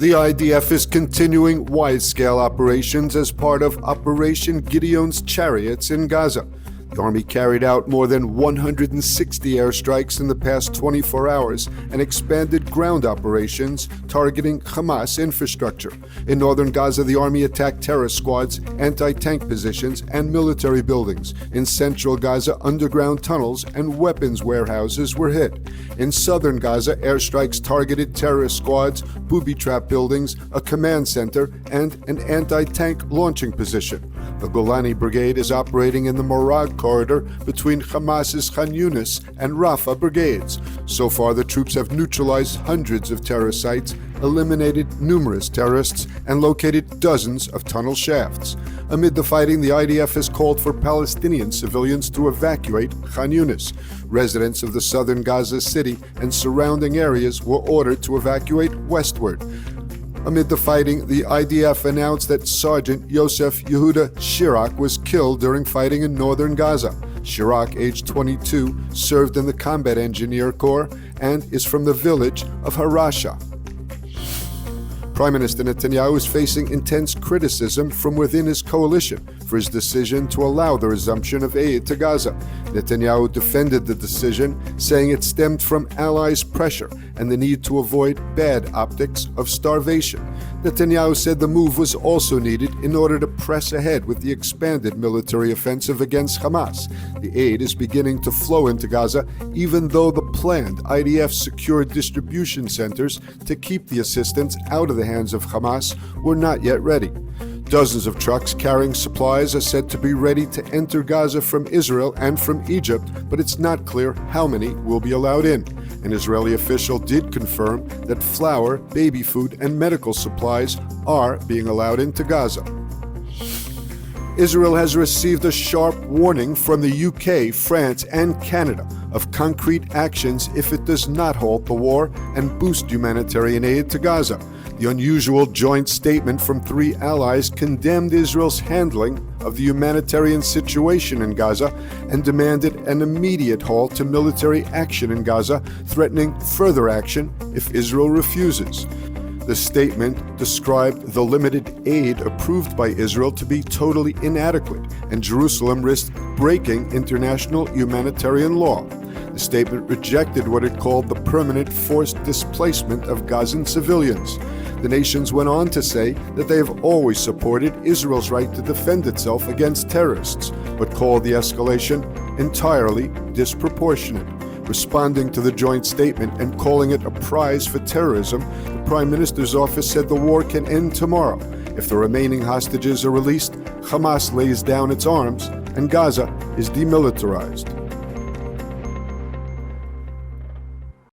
The IDF is continuing wide-scale operations as part of Operation Gideon's Chariots in Gaza. The Army carried out more than 160 airstrikes in the past 24 hours and expanded ground operations targeting Hamas infrastructure. In northern Gaza, the Army attacked terror squads, anti-tank positions, and military buildings. In central Gaza, underground tunnels and weapons warehouses were hit. In southern Gaza, airstrikes targeted terrorist squads, booby trap buildings, a command center, and an anti-tank launching position. The Golani Brigade is operating in the Morag corridor between Hamas's Khan Yunis and Rafah brigades. So far, the troops have neutralized hundreds of terror sites, eliminated numerous terrorists, and located dozens of tunnel shafts. Amid the fighting, the IDF has called for Palestinian civilians to evacuate Khan Yunis. Residents of the southern Gaza city and surrounding areas were ordered to evacuate westward. Amid the fighting, the IDF announced that Sergeant Yosef Yehuda Shirak was killed during fighting in northern Gaza. Shirak, aged 22, served in the Combat Engineer Corps and is from the village of Harasha. Prime Minister Netanyahu is facing intense criticism from within his coalition for his decision to allow the resumption of aid to Gaza. Netanyahu defended the decision, saying it stemmed from allies' pressure and the need to avoid bad optics of starvation. Netanyahu said the move was also needed in order to press ahead with the expanded military offensive against Hamas. The aid is beginning to flow into Gaza, even though the planned IDF secured distribution centers to keep the assistance out of the hands of Hamas were not yet ready. Dozens of trucks carrying supplies are said to be ready to enter Gaza from Israel and from Egypt, but it's not clear how many will be allowed in. An Israeli official did confirm that flour, baby food, and medical supplies are being allowed into Gaza. Israel has received a sharp warning from the UK, France, and Canada of concrete actions if it does not halt the war and boost humanitarian aid to Gaza. The unusual joint statement from three allies condemned Israel's handling of the humanitarian situation in Gaza and demanded an immediate halt to military action in Gaza, threatening further action if Israel refuses. The statement described the limited aid approved by Israel to be totally inadequate, and Jerusalem risked breaking international humanitarian law. The statement rejected what it called the permanent forced displacement of Gazan civilians. The nations went on to say that they have always supported Israel's right to defend itself against terrorists, but called the escalation entirely disproportionate. Responding to the joint statement and calling it a prize for terrorism, the Prime Minister's office said the war can end tomorrow if the remaining hostages are released, Hamas lays down its arms, and Gaza is demilitarized.